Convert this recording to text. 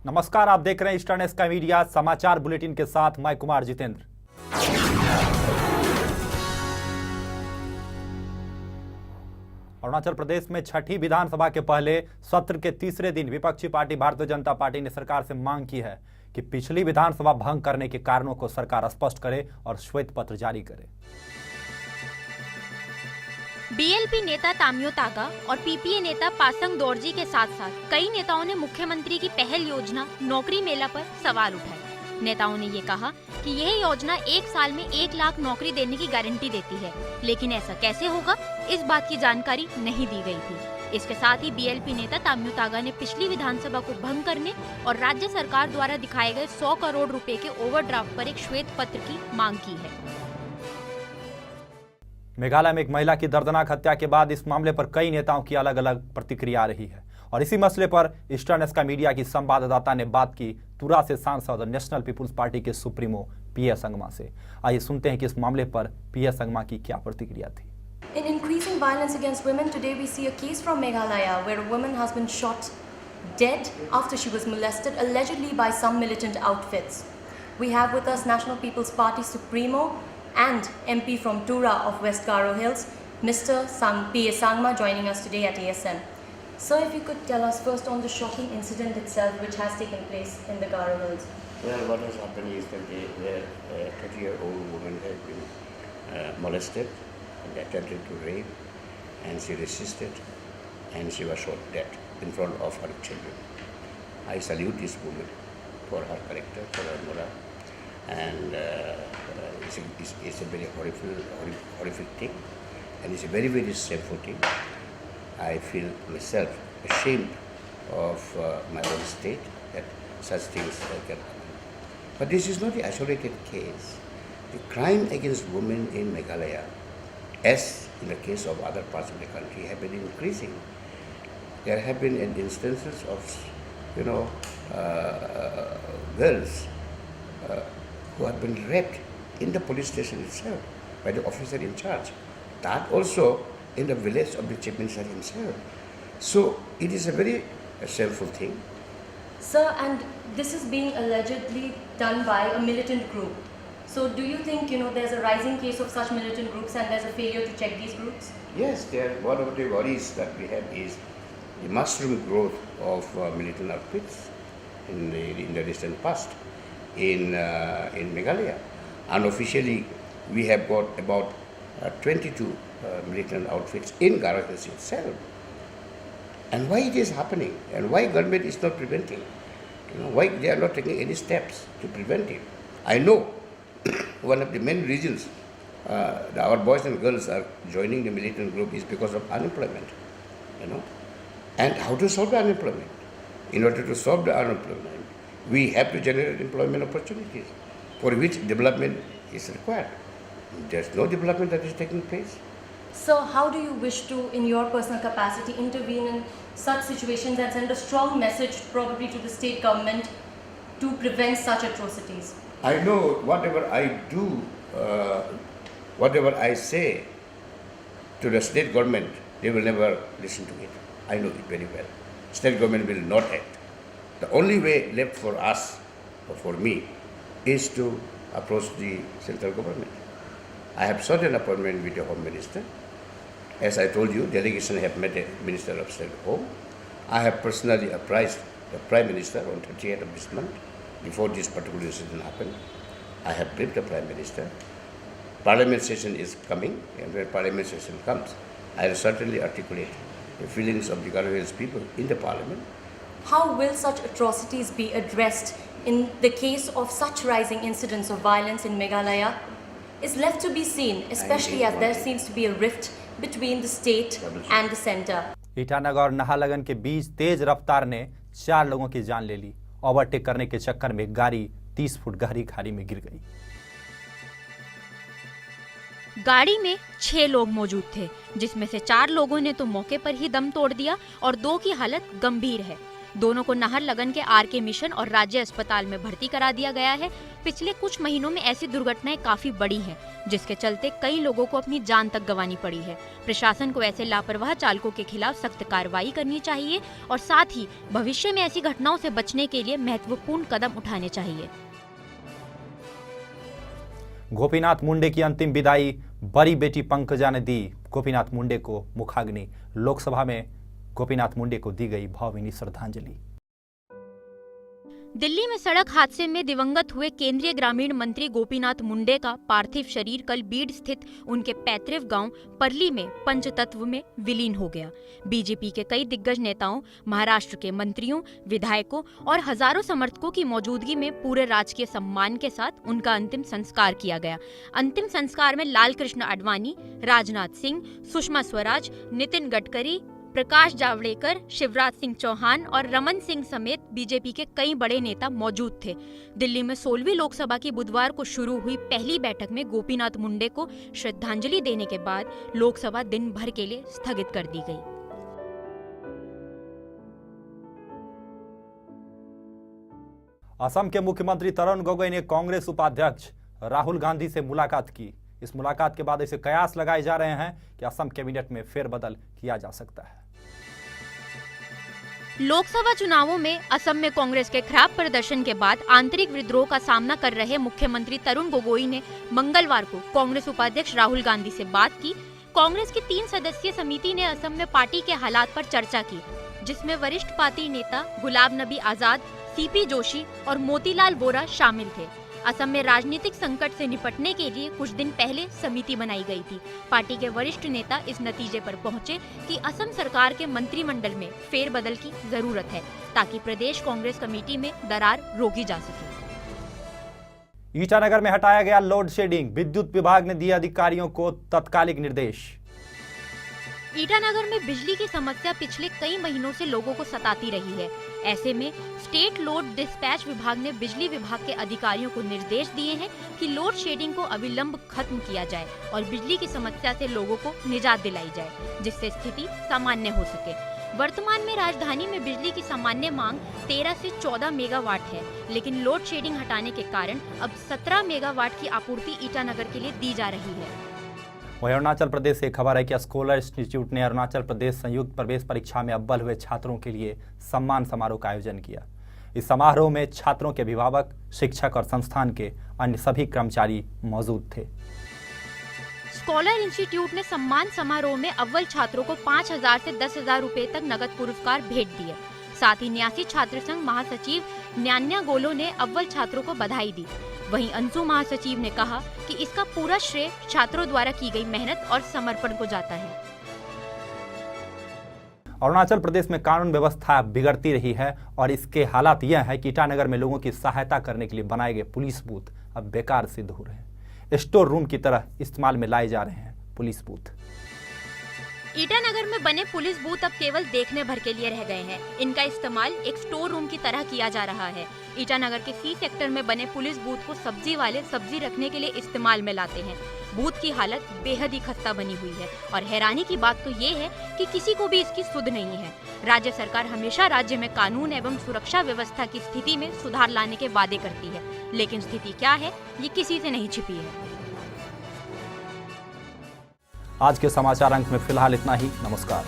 नमस्कार, आप देख रहे हैं ईस्टर्न स्काई मीडिया समाचार बुलेटिन के साथ मैं कुमार जितेंद्र। अरुणाचल प्रदेश में छठी विधानसभा के पहले सत्र के तीसरे दिन विपक्षी पार्टी भारतीय जनता पार्टी ने सरकार से मांग की है कि पिछली विधानसभा भंग करने के कारणों को सरकार स्पष्ट करे और श्वेत पत्र जारी करे। बीएलपी नेता तामियो तागा और पीपीए नेता पासंग दोरजी के साथ साथ कई नेताओं ने मुख्यमंत्री की पहल योजना नौकरी मेला पर सवाल उठाए। नेताओं ने ये कहा कि यह योजना 1 साल में 1 लाख नौकरी देने की गारंटी देती है, लेकिन ऐसा कैसे होगा, इस बात की जानकारी नहीं दी गई थी। इसके साथ ही बीएलपी नेता तामियो तागा ने पिछली विधानसभा को भंग करने और राज्य सरकार द्वारा दिखाए गए 100 करोड़ रुपए के ओवरड्राफ्ट पर एक श्वेत पत्र की मांग की है। मेघालय में एक महिला की दर्दनाक हत्या के बाद इस मामले पर कई नेताओं की अलग अलग प्रतिक्रिया आ रही है और इसी मसले पर ईस्टर्न स्काई मीडिया की संवाददाता ने बात की तुरा से सांसद और नेशनल पीपुल्स पार्टी के सुप्रीमो पीएस संगमा से। आइए सुनते हैं कि इस मामले पर पीएस संगमा की क्या प्रतिक्रिया थी। In increasing violence against women, today we see a case from Meghalaya where a woman has been shot dead after she was molested allegedly by some militant outfits. We have with us National People's Party Supremo and MP from Tura of West Garo Hills, Mr. P.S. Sangma, joining us today at ASM. Sir, if you could tell us first on the shocking incident itself which has taken place in the Garo Hills. Well, what has happened is that a 30-year-old woman has been molested and attempted to rape, and she resisted and she was shot dead in front of her children. I salute this woman for her character, for her moral, and it's a very horrific thing, and it's a very, very shameful thing. I feel myself ashamed of my own state that such things can happen. But this is not the isolated case. The crime against women in Meghalaya, as in the case of other parts of the country, have been increasing. There have been instances of, girls who have been raped in the police station itself by the officer in charge. That also in the village of the chief minister himself. So it is a very shameful thing. Sir, and this is being allegedly done by a militant group. So do you think, there's a rising case of such militant groups and there's a failure to check these groups? Yes, one of the worries that we have is the mushroom growth of militant outfits in the distant past in Meghalaya. Unofficially, we have got about 22 militant outfits in Garo Hills itself. And why it is happening, and why government is not preventing? Why they are not taking any steps to prevent it? I know one of the main reasons our boys and girls are joining the militant group is because of unemployment. And how to solve the unemployment? In order to solve the unemployment, we have to generate employment opportunities for which development is required. There's no development that is taking place. So how do you wish to, in your personal capacity, intervene in such situations and send a strong message probably to the state government to prevent such atrocities? I know whatever I do, whatever I say to the state government, they will never listen to it. I know it very well. State government will not act. The only way left for us, or for me, is to approach the central government. I have sought an appointment with the Home Minister. As I told you, delegation have met the Minister of State Home. I have personally apprised the Prime Minister on 30th of this month, before this particular incident happened. I have briefed the Prime Minister. Parliament session is coming, and when Parliament session comes, I will certainly articulate the feelings of the Garo Hills people in the Parliament. How will such atrocities be addressed in the case of such rising incidents of violence in Meghalaya is left to be seen, especially as there seems to be a rift between the state and the center. Itanagar और नाहरलगुन के बीच तेज रफ्तार ने 4 लोगों की जान ले ली। Overtake करने के चक्कर में गाड़ी 30 फुट गहरी खाई में गिर गई। गाड़ी में 6 लोग मौजूद थे, जिसमें से 4 लोगों ने तो मौके पर ही दम तोड़ दिया और 2 की हालत गंभीर है। दोनों को नाहरलगन के आरके मिशन और राज्य अस्पताल में भर्ती करा दिया गया है। पिछले कुछ महीनों में ऐसी दुर्घटनाएं काफी बड़ी हैं, जिसके चलते कई लोगों को अपनी जान तक गंवानी पड़ी है। प्रशासन को ऐसे लापरवाह चालकों के खिलाफ सख्त कार्रवाई करनी चाहिए और साथ ही भविष्य में ऐसी घटनाओं से बचने के लिए महत्वपूर्ण कदम उठाने चाहिए। गोपीनाथ मुंडे की अंतिम विदाई बड़ी बेटी पंकजा ने दी। गोपीनाथ मुंडे को मुखाग्नि। लोकसभा में गोपीनाथ मुंडे को दी गई भावभीनी श्रद्धांजलि। दिल्ली में सड़क हादसे में दिवंगत हुए केंद्रीय ग्रामीण मंत्री गोपीनाथ मुंडे का पार्थिव शरीर कल बीड स्थित उनके पैतृक गांव परली में पंचतत्व में विलीन हो गया। बीजेपी के कई दिग्गज नेताओं, महाराष्ट्र के मंत्रियों, विधायकों और हजारों समर्थकों की मौजूदगी में पूरे राजकीय सम्मान के साथ उनका अंतिम संस्कार किया गया। अंतिम संस्कार में लाल कृष्ण आडवाणी, राजनाथ सिंह, सुषमा स्वराज, नितिन गडकरी, प्रकाश जावड़ेकर, शिवराज सिंह चौहान और रमन सिंह समेत बीजेपी के कई बड़े नेता मौजूद थे। दिल्ली में 16वीं लोकसभा की बुधवार को शुरू हुई पहली बैठक में गोपीनाथ मुंडे को श्रद्धांजलि देने के बाद लोकसभा दिन भर के लिए स्थगित कर दी गई। असम के मुख्यमंत्री तरुण गोगोई ने कांग्रेस उपाध्यक्ष राहुल गांधी से मुलाकात की। इस मुलाकात के बाद ऐसे कयास लगाए जा रहे हैं कि असम कैबिनेट में फेरबदल किया जा सकता है। लोकसभा चुनावों में असम में कांग्रेस के खराब प्रदर्शन के बाद आंतरिक विद्रोह का सामना कर रहे मुख्यमंत्री तरुण गोगोई ने मंगलवार को कांग्रेस उपाध्यक्ष राहुल गांधी से बात की। कांग्रेस की 3 सदस्यीय समिति ने असम में पार्टी के हालात पर चर्चा की, जिसमें वरिष्ठ पार्टी नेता गुलाब नबी आजाद, सीपी जोशी और मोतीलाल वोरा शामिल थे। असम में राजनीतिक संकट से निपटने के लिए कुछ दिन पहले समिति बनाई गई थी। पार्टी के वरिष्ठ नेता इस नतीजे पर पहुंचे कि असम सरकार के मंत्रिमंडल में फेरबदल की जरूरत है, ताकि प्रदेश कांग्रेस कमेटी में दरार रोकी जा सके। ईटानगर में हटाया गया लोड शेडिंग। विद्युत विभाग ने दिए अधिकारियों को तत्कालिक निर्देश। ईटानगर में बिजली की समस्या पिछले कई महीनों से लोगों को सताती रही है। ऐसे में स्टेट लोड डिस्पैच विभाग ने बिजली विभाग के अधिकारियों को निर्देश दिए हैं कि लोड शेडिंग को अविलंब खत्म किया जाए और बिजली की समस्या से लोगों को निजात दिलाई जाए, जिससे स्थिति सामान्य हो सके। वर्तमान में राजधानी में बिजली की सामान्य मांग 13 से 14 मेगावाट है, लेकिन लोड शेडिंग हटाने के कारण अब 17 मेगावाट की आपूर्ति ईटानगर के लिए दी जा रही है। वहीं अरुणाचल प्रदेश से खबर है कि स्कॉलर इंस्टीट्यूट ने अरुणाचल प्रदेश संयुक्त प्रवेश परीक्षा में अव्वल हुए छात्रों के लिए सम्मान समारोह का आयोजन किया। इस समारोह में छात्रों के अभिभावक, शिक्षक और संस्थान के अन्य सभी कर्मचारी मौजूद थे। स्कॉलर इंस्टीट्यूट ने सम्मान समारोह में अव्वल छात्रों को 5,000 से 10,000 रुपए तक नगद पुरस्कार भेंट दिए। साथ ही न्यासी छात्र संघ महासचिव न्यान्या गोलो ने अव्वल छात्रों को बधाई दी। वहीं अंशु महासचिव ने कहा कि इसका पूरा श्रेय छात्रों द्वारा की गई मेहनत और समर्पण को जाता है। अरुणाचल प्रदेश में कानून व्यवस्था बिगड़ती रही है और इसके हालात यह है कि ईटानगर में लोगों की सहायता करने के लिए बनाए गए पुलिस बूथ अब बेकार सिद्ध हो रहे हैं। स्टोर रूम की तरह इस्तेमाल में लाए जा रहे हैं पुलिस बूथ। ईटानगर में बने पुलिस बूथ अब केवल देखने भर के लिए रह गए हैं। इनका इस्तेमाल एक स्टोर रूम की तरह किया जा रहा है। ईटानगर के सी सेक्टर में बने पुलिस बूथ को सब्जी वाले सब्जी रखने के लिए इस्तेमाल में लाते हैं। बूथ की हालत बेहद ही खस्ता बनी हुई है और हैरानी की बात तो ये है कि किसी को भी इसकी सुध नहीं है। राज्य सरकार हमेशा राज्य में कानून एवं सुरक्षा व्यवस्था की स्थिति में सुधार लाने के वादे करती है, लेकिन स्थिति क्या है ये किसी से नहीं छिपी है। आज के समाचार अंक में फिलहाल इतना ही। नमस्कार।